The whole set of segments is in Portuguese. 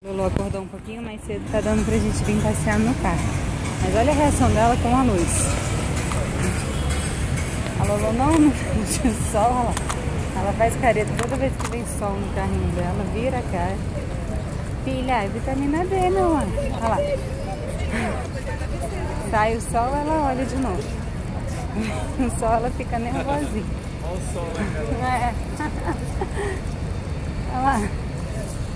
Lulu acordou um pouquinho mais cedo, tá dando pra gente vir passear no parque. Mas olha a reação dela com a luz. A Lulu não de sol, olha lá. Ela faz careta toda vez que vem sol no carrinho dela, vira a cara. Filha, é vitamina D, meu anjo. Olha lá. Sai o sol, ela olha de novo. O sol, ela fica nervosinha. Olha o sol, né, cara? Olha lá.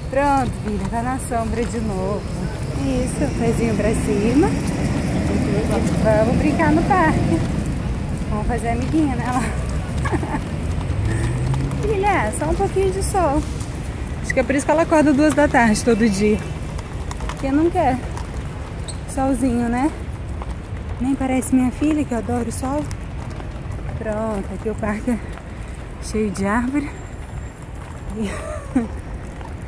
Pronto, filha, tá na sombra de novo. Isso, pezinho pra cima. Vamos brincar no parque. Vamos fazer amiguinha, né? Filha, só um pouquinho de sol. Acho que é por isso que ela acorda 2 da tarde todo dia. Porque não quer solzinho, né? Nem parece minha filha, que eu adoro o sol. Pronto, aqui o parque é cheio de árvore. E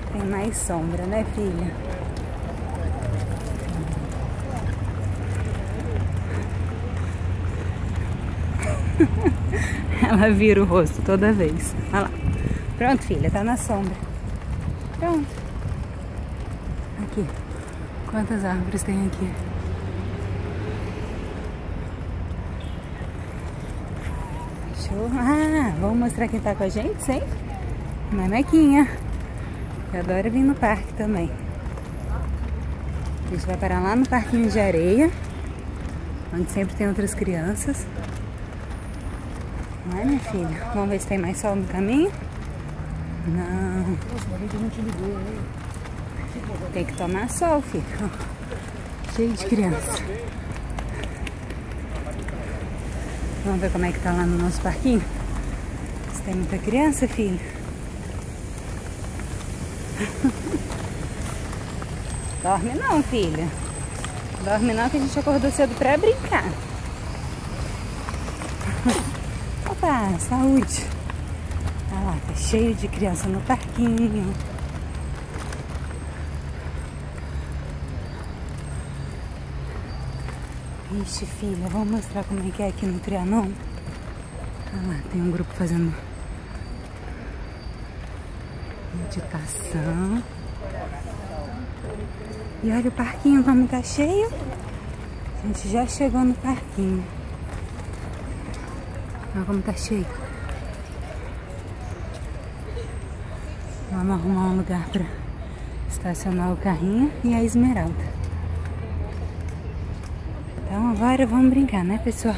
tem mais sombra, né, filha? Ela vira o rosto toda vez. Olha lá. Pronto, filha, tá na sombra. Pronto. Aqui. Quantas árvores tem aqui? Show. Ah, vamos mostrar quem tá com a gente, sim? Manequinha. Eu adoro vir no parque também. A gente vai parar lá no parquinho de areia, onde sempre tem outras crianças. Não é, minha filha? Vamos ver se tem mais sol no caminho. Não. Tem que tomar sol, filho. Cheio de criança. Vamos ver como é que tá lá no nosso parquinho. Se tem muita criança, filho. Dorme não, filha. Dorme não, que a gente acordou cedo pra brincar. Opa, saúde. Olha lá, tá cheio de criança no parquinho. Ixi, filha, vamos mostrar como é que é aqui no Trianon. Olha lá, tem um grupo fazendo meditação. E olha o parquinho como tá cheio. A gente já chegou no parquinho. Olha como tá cheio. Vamos arrumar um lugar para estacionar o carrinho e a Esmeralda. Então agora vamos brincar, né, pessoal?